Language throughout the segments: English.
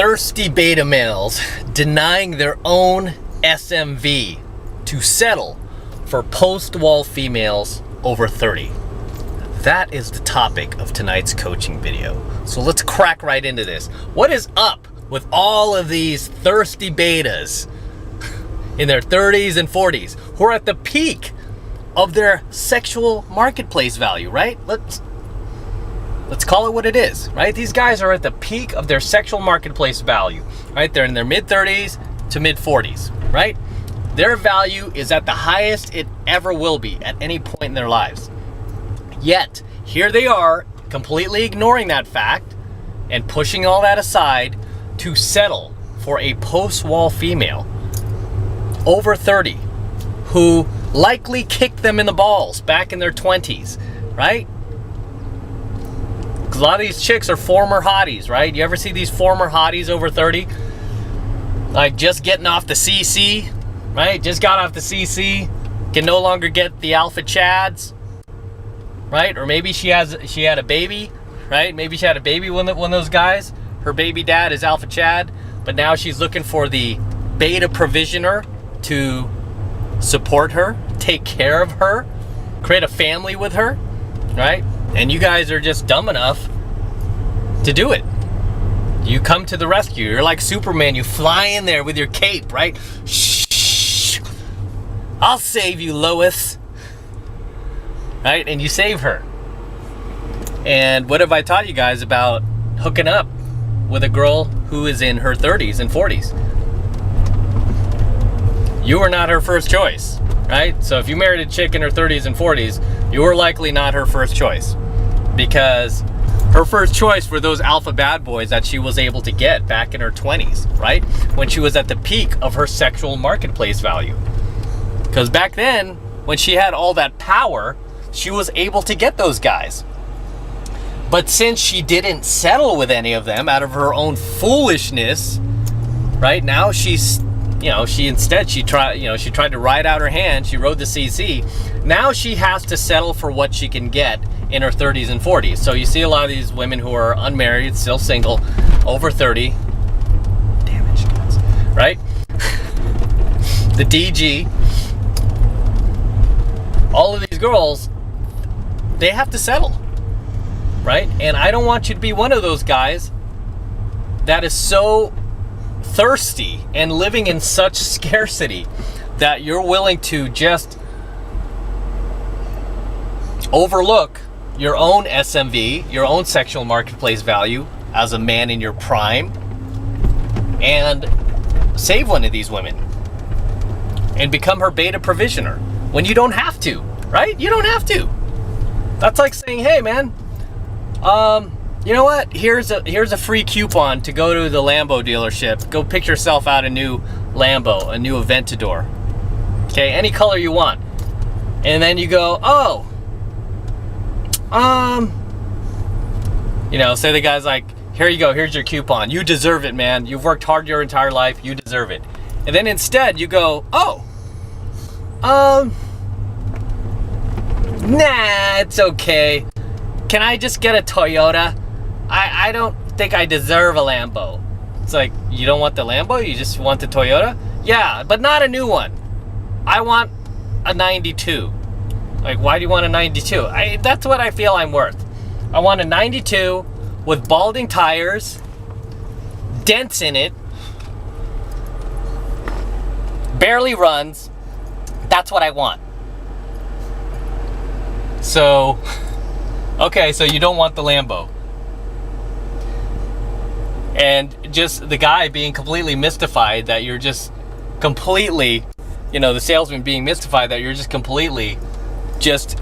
Thirsty beta males denying their own SMV to settle for post-wall females over 30. That is the topic of tonight's coaching video. So let's crack right into this. What is up with all of these thirsty betas in their 30s and 40s who are at the peak of their sexual marketplace value, right? Let's call it what it is, right? These guys are at the peak of their sexual marketplace value, right? They're in their mid-30s to mid-40s, right? Their value is at the highest it ever will be at any point in their lives. Yet, here they are, completely ignoring that fact and pushing all that aside to settle for a post-wall female over 30 who likely kicked them in the balls back in their 20s, right? Because a lot of these chicks are former hotties, right? You ever see these former hotties over 30? Like just getting off the CC, right? Just got off the CC, can no longer get the alpha chads, right? Or maybe she had a baby, right? Maybe she had a baby with one of those guys. Her baby dad is alpha chad, but now she's looking for the beta provisioner to support her, take care of her, create a family with her, right? And you guys are just dumb enough to do it. You come to the rescue. You're like Superman. You fly in there with your cape, right? Shh. I'll save you, Lois. Right? And you save her. And what have I taught you guys about hooking up with a girl who is in her 30s and 40s? You were not her first choice, right? So if you married a chick in her 30s and 40s, you were likely not her first choice, because her first choice were those alpha bad boys that she was able to get back in her 20s, right? When she was at the peak of her sexual marketplace value. Because back then, when she had all that power, she was able to get those guys. But since she didn't settle with any of them out of her own foolishness, right? Now she's, she tried to ride out her hand. She rode the CC. Now she has to settle for what she can get in her 30s and 40s. So you see a lot of these women who are unmarried, still single, over 30. Damn it, she does. Right? The DG. All of these girls, they have to settle. Right? And I don't want you to be one of those guys that is so thirsty and living in such scarcity that you're willing to just overlook your own SMV, your own sexual marketplace value as a man in your prime, and save one of these women and become her beta provisioner when you don't have to, right? You don't have to. That's like saying, hey man, you know what? Here's a free coupon to go to the Lambo dealership. Go pick yourself out a new Lambo, a new Aventador. Okay, any color you want. And then you go, oh, say the guy's like, here you go, here's your coupon. You deserve it, man. You've worked hard your entire life. You deserve it. And then instead you go, oh, nah, it's okay. Can I just get a Toyota? I don't think I deserve a Lambo. It's like, you don't want the Lambo? You just want the Toyota? Yeah, but not a new one. I want a 92. Like, why do you want a 92? That's what I feel I'm worth. I want a 92 with balding tires, dents in it, barely runs. That's what I want. So, okay, so you don't want the Lambo. And just the guy being completely mystified that you're just completely, the salesman being mystified that you're just completely just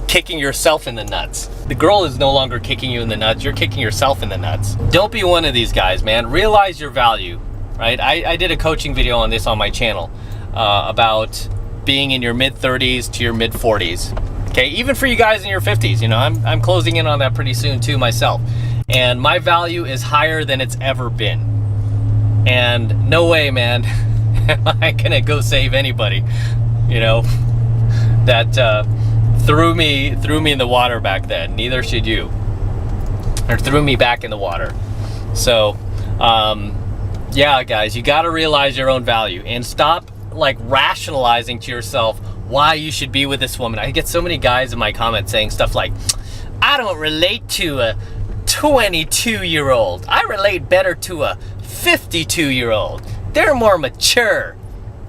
kicking yourself in the nuts. The girl is no longer kicking you in the nuts. You're kicking yourself in the nuts. Don't be one of these guys, man. Realize your value, right? I did a coaching video on this on my channel about being in your mid-30s to your mid-40s. Okay, even for you guys in your 50s, I'm closing in on that pretty soon too myself. And my value is higher than it's ever been. And no way, man, am I gonna go save anybody, that threw me in the water back then. Neither should you. Or threw me back in the water. So Yeah, guys, you got to realize your own value and stop like rationalizing to yourself why you should be with this woman. I get so many guys in my comments saying stuff like, I don't relate to a 22-year-old. I relate better to a 52-year-old. They're more mature.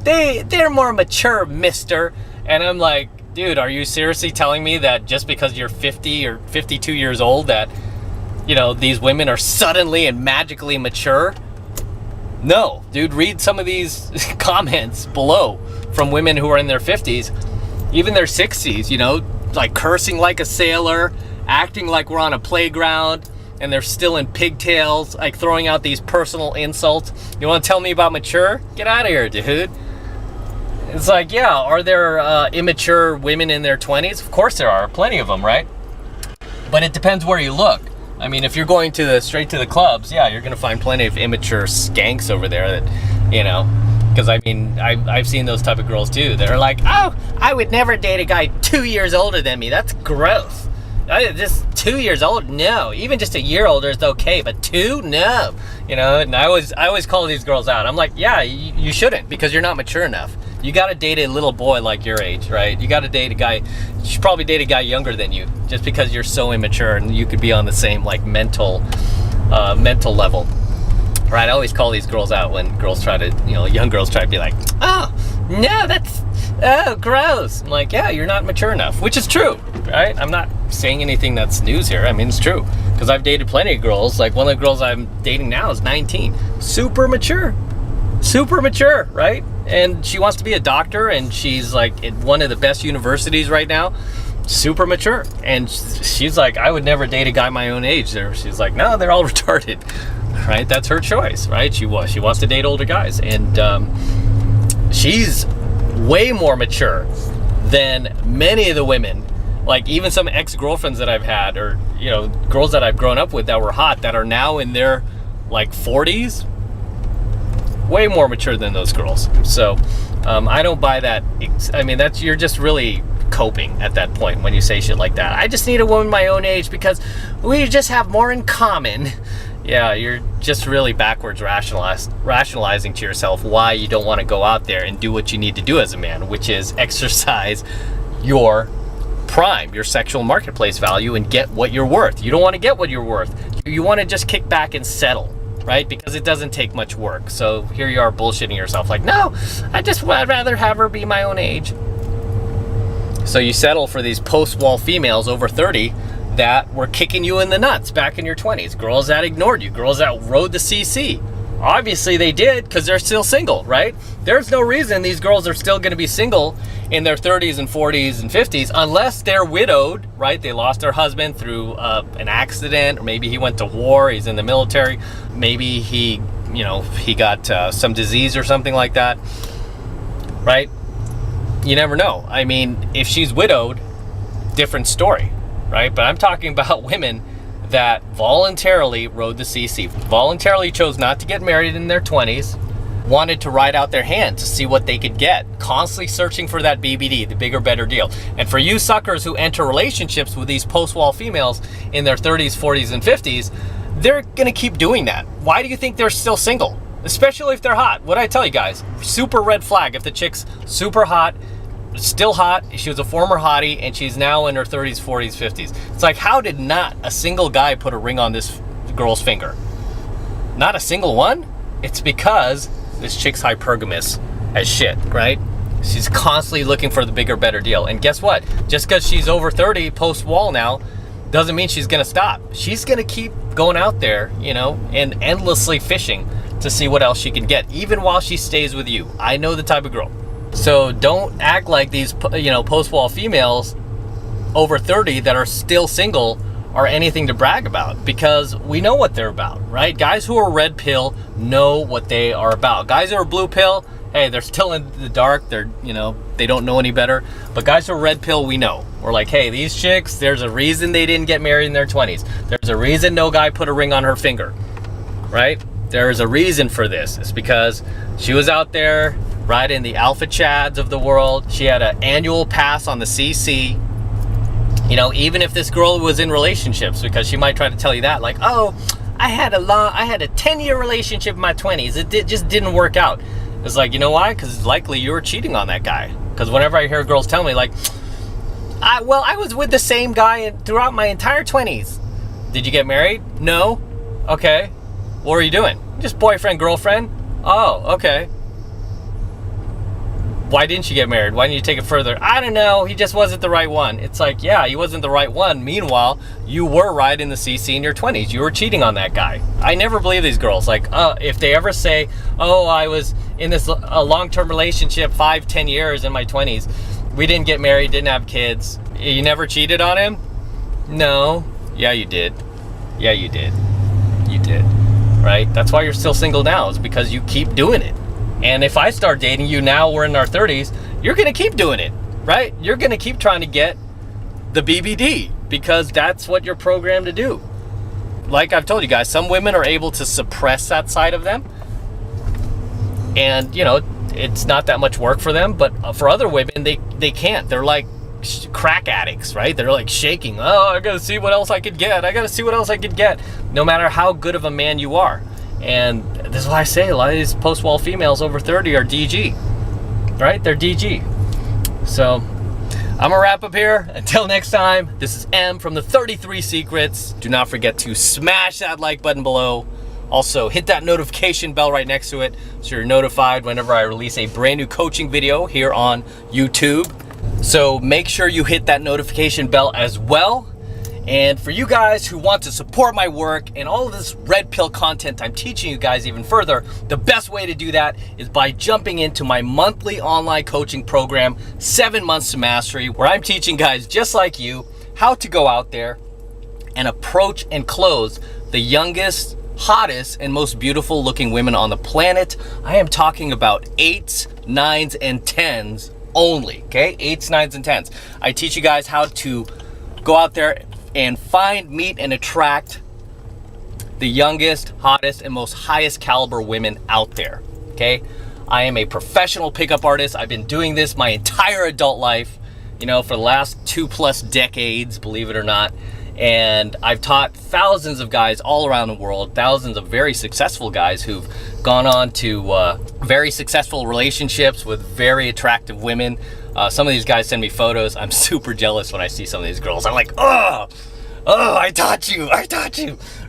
They're more mature, mister. And I'm like, dude, are you seriously telling me that just because you're 50 or 52 years old that, you know, these women are suddenly and magically mature? No, dude, read some of these comments below from women who are in their 50s, even their 60s, you know, like cursing like a sailor, acting like we're on a playground, and they're still in pigtails, like throwing out these personal insults. You want to tell me about mature? Get out of here, dude. It's like, yeah, are there immature women in their 20s? Of course there are, plenty of them, right? But it depends where you look. I mean, if you're going to straight to the clubs, yeah, you're going to find plenty of immature skanks over there that, you know, because I mean, I've seen those type of girls too. They're like, oh, I would never date a guy 2 years older than me. That's gross. Just 2 years old? No. Even just a year older is okay, but 2? No. You know, and I always call these girls out. I'm like, yeah, you shouldn't, because you're not mature enough. You got to date a little boy like your age, right? You got to date a guy, you should probably date a guy younger than you, just because you're so immature and you could be on the same like mental level, right? I always call these girls out when girls try to, you know, young girls try to be like, oh, no, that's, oh, gross. I'm like, yeah, you're not mature enough, which is true, right? I'm not saying anything that's news here. I mean, it's true, because I've dated plenty of girls. Like one of the girls I'm dating now is 19, super mature, right? And she wants to be a doctor, and she's like at one of the best universities right now, super mature. And she's like, I would never date a guy my own age. She's like, no, they're all retarded, right? That's her choice, right? She wants to date older guys, and she's way more mature than many of the women, like even some ex-girlfriends that I've had, or, you know, girls that I've grown up with that were hot, that are now in their like 40s. Way more mature than those girls. So I don't buy that. I mean, you're just really coping at that point when you say shit like that. I just need a woman my own age because we just have more in common. Yeah, you're just really backwards rationalizing to yourself why you don't want to go out there and do what you need to do as a man, which is exercise your prime, your sexual marketplace value, and get what you're worth. You don't want to get what you're worth. You want to just kick back and settle, right? Because it doesn't take much work. So here you are bullshitting yourself like, no, I'd rather have her be my own age. So you settle for these post-wall females over 30 that were kicking you in the nuts back in your 20s. Girls that ignored you, girls that rode the CC. Obviously they did, because they're still single, right? There's no reason these girls are still going to be single in their 30s and 40s and 50s unless they're widowed, right? They lost their husband through an accident, or maybe he went to war, he's in the military, maybe he got some disease or something like that, right? You never know. I mean, if she's widowed, different story, right? But I'm talking about women that voluntarily rode the CC, voluntarily chose not to get married in their 20s, wanted to ride out their hand to see what they could get, constantly searching for that BBD, the bigger, better deal. And for you suckers who enter relationships with these post-wall females in their 30s, 40s, and 50s, they're gonna keep doing that. Why do you think they're still single? Especially if they're hot. What I tell you guys, super red flag if the chick's super hot, still hot, she was a former hottie, and she's now in her 30s, 40s, 50s. It's like, how did not a single guy put a ring on this girl's finger? Not a single one? It's because this chick's hypergamous as shit, right? She's constantly looking for the bigger, better deal. And guess what? Just because she's over 30 post-wall now, doesn't mean she's gonna stop. She's gonna keep going out there, you know, and endlessly fishing to see what else she can get, even while she stays with you. I know the type of girl. So don't act like these, you know, post-wall females over 30 that are still single are anything to brag about, because we know what they're about, right? Guys who are red pill know what they are about. Guys who are blue pill, hey, they're still in the dark. They're, you know, they don't know any better. But guys who are red pill, we know. We're like, hey, these chicks, there's a reason they didn't get married in their 20s. There's a reason no guy put a ring on her finger, right? There's a reason for this. It's because she was out there riding the alpha chads of the world. She had an annual pass on the CC. You know, even if this girl was in relationships, because she might try to tell you that, like, oh, I had a 10-year relationship in my 20s. It just didn't work out. It's like, you know why? Because likely you were cheating on that guy. Because whenever I hear girls tell me, like, I was with the same guy throughout my entire 20s. Did you get married? No. Okay. What were you doing? Just boyfriend, girlfriend? Oh, okay. Why didn't you get married? Why didn't you take it further? I don't know. He just wasn't the right one. It's like, yeah, he wasn't the right one. Meanwhile, you were right in the CC in your 20s. You were cheating on that guy. I never believe these girls. Like, if they ever say, oh, I was in this a long-term relationship 5-10 years in my 20s. We didn't get married, didn't have kids. You never cheated on him? No. Yeah, you did. Yeah, you did. You did. Right? That's why you're still single now, is because you keep doing it. And if I start dating you now, we're in our 30s, you're going to keep doing it, right? You're going to keep trying to get the BBD because that's what you're programmed to do. Like I've told you guys, some women are able to suppress that side of them. And, you know, it's not that much work for them. But for other women, they can't. They're like crack addicts, right? They're like shaking. Oh, I got to see what else I could get. I got to see what else I could get. No matter how good of a man you are. And this is why I say a lot of these post-wall females over 30 are DG, right? They're DG. So I'm gonna wrap up here. Until next time, this is M from the 33 Secrets. Do not forget to smash that like button below. Also, hit that notification bell right next to it so you're notified whenever I release a brand new coaching video here on YouTube. So make sure you hit that notification bell as well. And for you guys who want to support my work and all of this red pill content I'm teaching you guys even further, the best way to do that is by jumping into my monthly online coaching program, 7 Months to Mastery, where I'm teaching guys just like you how to go out there and approach and close the youngest, hottest, and most beautiful looking women on the planet. I am talking about 8s, 9s, and 10s only, okay? 8s, 9s, and 10s. I teach you guys how to go out there and find, meet, and attract the youngest, hottest, and most highest caliber women out there, okay? I am a professional pickup artist. I've been doing this my entire adult life, you know, for the last 2+ decades, believe it or not. And I've taught thousands of guys all around the world, thousands of very successful guys who've gone on to very successful relationships with very attractive women. Some of these guys send me photos. I'm super jealous when I see some of these girls. I'm like, oh, I taught you,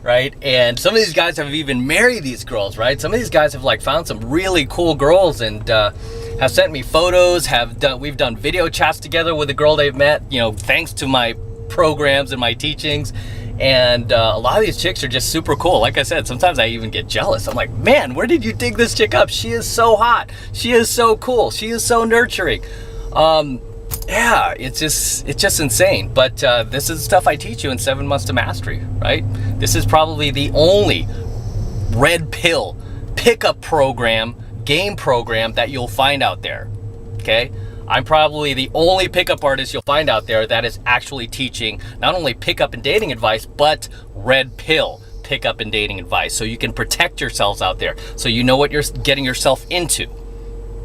right? And some of these guys have even married these girls, right? Some of these guys have like found some really cool girls and have sent me photos, we've done video chats together with a girl they've met, you know, thanks to my programs and my teachings. And a lot of these chicks are just super cool. Like I said, sometimes I even get jealous. I'm like, man, where did you dig this chick up? She is so hot. She is so cool. She is so nurturing. Yeah, it's just insane. But this is stuff I teach you in 7 Months to Mastery, right? This is probably the only red pill pickup program, game program that you'll find out there, okay? I'm probably the only pickup artist you'll find out there that is actually teaching not only pickup and dating advice, but red pill pickup and dating advice. So you can protect yourselves out there. So you know what you're getting yourself into.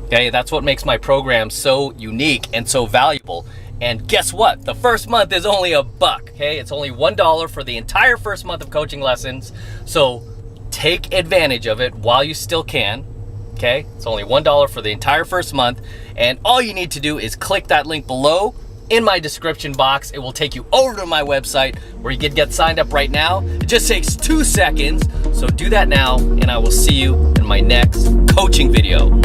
Okay, that's what makes my program so unique and so valuable. And guess what? The first month is only $1, okay? It's only $1 for the entire first month of coaching lessons. So take advantage of it while you still can. Okay, it's only $1 for the entire first month, and all you need to do is click that link below in my description box. It will take you over to my website where you can get signed up right now. It just takes 2 seconds, so do that now, and I will see you in my next coaching video.